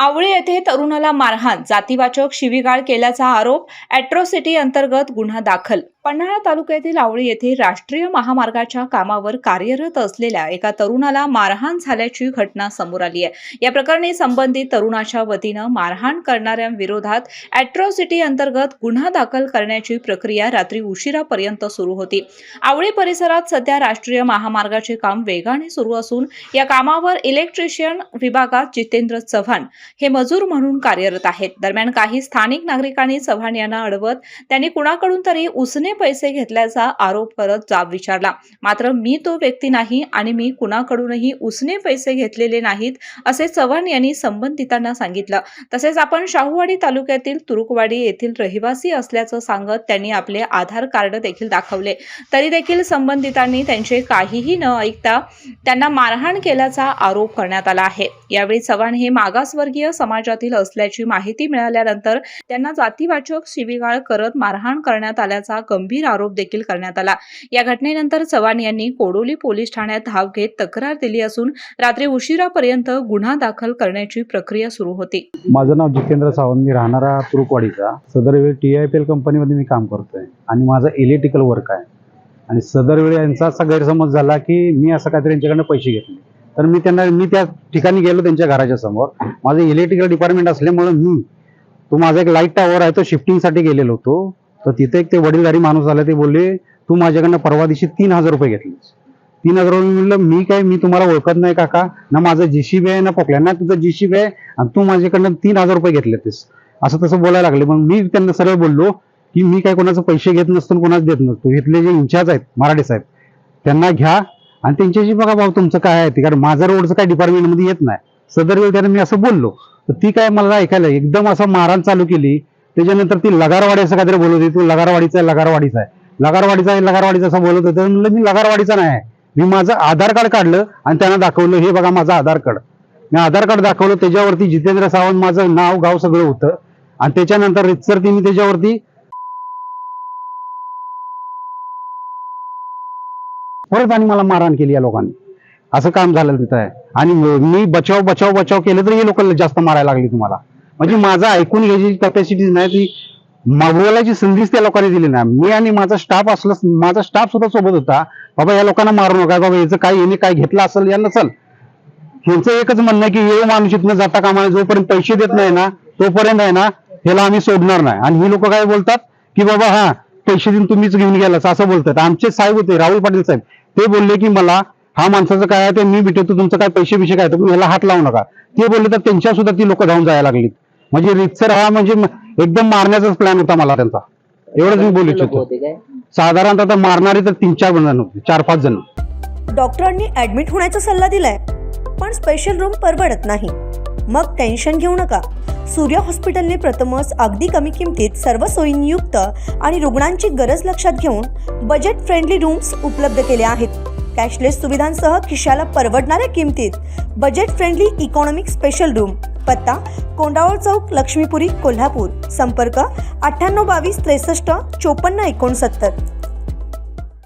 आवळे येथे तरुणाला मारहाण, जातीवाचक शिवीगाळ केल्याचा आरोप, अॅट्रॉसिटी अंतर्गत गुन्हा दाखल. पन्हाळा तालुक्यातील आवळे येथे राष्ट्रीय महामार्गाच्या कामावर कार्यरत असलेल्या एका तरुणाला मारहाण झाल्याची घटना समोर आली आहे. या प्रकरणी संबंधित तरुणाच्या वतीनं मारहाण करणाऱ्यांविरोधात अॅट्रॉसिटी अंतर्गत गुन्हा दाखल करण्याची प्रक्रिया रात्री उशिरापर्यंत सुरू होती. आवळे परिसरात सध्या राष्ट्रीय महामार्गाचे काम वेगाने सुरू असून या कामावर इलेक्ट्रिशियन विभागात जितेंद्र चव्हाण हे मजूर म्हणून कार्यरत आहेत. दरम्यान काही स्थानिक नागरिकांनी चव्हाण यांना अडवत त्यांनी कुणाकडून तरी उसने पैसे घेतल्याचा आरोप करत जाब विचारला. मात्र मी तो व्यक्ती नाही आणि मी कुणाकडूनही उसने पैसे घेतलेले नाहीत असे चव्हाण यांनी संबंधितांना सांगितलं. तसेच आपण शाहूवाडी तालुक्यातील तुरुकवाडी येथील रहिवासी असल्याचं सांगत त्यांनी आपले आधार कार्ड देखील दाखवले. तरी देखील संबंधितांनी त्यांचे काहीही न ऐकता त्यांना मारहाण केल्याचा आरोप करण्यात आला आहे. यावेळी चव्हाण हे मागासवर्गीय समाजातील असल्याची माहिती मिळाल्यानंतर त्यांना जातीवाचक शिवीगाळ करत मारहाण करण्यात आल्याचा गंभीर आरोप देखील करण्यात आला. या घटनेनंतर चव्हाण यांनी कोडोली पोलीस ठाण्यात धाव घेत तक्रार दिली असून रात्री उशिरापर्यंत गुन्हा दाखल करण्याची प्रक्रिया सुरू होती. माझं नाव जितेंद्र सावंत, मी राहणारा तुरुकवाडीचा. सदरवेळी TIPL कंपनीमध्ये मी काम करतोय आणि माझं इलेक्ट्रिकल वर्क आहे. आणि सदरवेळी यांचा असा गैरसमज झाला की मी असं काहीतरी यांच्याकडनं पैसे घेतले. तर मी त्या ठिकाणी गेलो त्यांच्या घराच्या समोर. माझं इलेक्ट्रिकल डिपार्टमेंट असल्यामुळे तो माझा एक लाईट टावर आहे, तो शिफ्टिंगसाठी गेलेलो होतो. तर तिथे एक ते वडीलधारी माणूस आला. ते बोलले तू माझ्याकडनं परवा दिवशी 3,000 रुपये घेतलेस. 3,000 रुपये म्हणलं मी तुम्हाला ओळखत नाही काका, ना माझं GCB आहे ना पोकल्या, ना तुझं GCB आहे आणि तू माझ्याकडनं 3,000 रुपये घेतलेस असं तसं बोलायला लागले. मग मी त्यांना सरळ बोललो की मी काय कोणाचे पैसे घेत नसतो, कोणाच देत नसतो. इथले जे इंचार्ज आहेत मराठे साहेब त्यांना घ्या आणि त्यांच्याशी बघा भाऊ तुमचं काय आहे ते, कारण माझं रोडचं काय डिपार्टमेंटमध्ये येत नाही. सदर त्याने मी असं बोललो तर ती काय मला ऐकायला एकदम असं मारहाण चालू केली. त्याच्यानंतर ती लगारवाडी असं काहीतरी बोलत होती. तू लगारवाडीचा आहे, लगारवाडीचा आहे, लगारवाडीचा आहे, लगारवाडीचा असं बोलत होतं. म्हणलं मी लगारवाडीचा नाही आहे. मी माझं आधार कार्ड काढलं आणि त्यांना दाखवलं, हे बघा माझं आधार कार्ड. मी आधार कार्ड दाखवलं, त्याच्यावरती जितेंद्र सावंत माझं नाव गाव सगळं होतं. आणि त्याच्यानंतर रितसर तिने त्याच्यावरती परत आणि मला मारहाण केली. या लोकांनी असं काम झालं तिथं आहे. आणि मी बचाव बचाव बचाव केलं तर हे लोक जास्त मारायला लागली तुम्हाला. म्हणजे माझं ऐकून घ्यायची कॅपॅसिटी नाही, ती बोलायची संधीच त्या लोकांनी दिली नाही. मी आणि माझा स्टाफ असलं, माझा स्टाफ सुद्धा सोबत होता. बाबा या लोकांना मारू नका बाबा, याचं काय याने काय घेतलं असेल या नसल. ह्यांचं एकच म्हणणं की हे माणूस इथनं जाता कामा, जोपर्यंत पैसे देत नाही ना तोपर्यंत आहे ना ह्याला आम्ही सोडणार नाही. आणि ही लोक काय बोलतात की बाबा हा पैसे देऊन तुम्हीच घेऊन गेलास असं बोलतात. आमचे साहेब होते राहुल पाटील साहेब, ते बोलले की मला हा माणसाचं काय आहे ते मी भेटतो, तुमचं काय पैसे बिशे काय तुम्ही ह्याला हात लावू नका. ते बोलले तर त्यांच्या सुद्धा ती लोक धावून जायला लागली. म्हणजे रितसर हा म्हणजे एकदम मारण्याचाच प्लॅन होता मला त्यांचा. एवढंच मी बोलू इच्छितो. साधारणतः मारणारे तर 3-4 जण होते, 4-5 जण. डॉक्टरांनी ऍडमिट होण्याचा सल्ला दिलाय, पण स्पेशल रूम परवडत नाही. मग टेन्शन घेऊ नका. सूर्या हॉस्पिटलने प्रथमच अगदी कमी किमतीत सर्व सोयींयुक्त आणि रुग्णांची गरज लक्षात घेऊन बजेट फ्रेंडली रूम्स उपलब्ध केले आहेत. कॅशलेस सुविधांसह खिशाला परवडणाऱ्या किमतीत budget friendly economic special room. पत्ता कोंडावळ चौक, लक्ष्मीपुरी, कोल्हापूर. संपर्क 9822 63 54 69.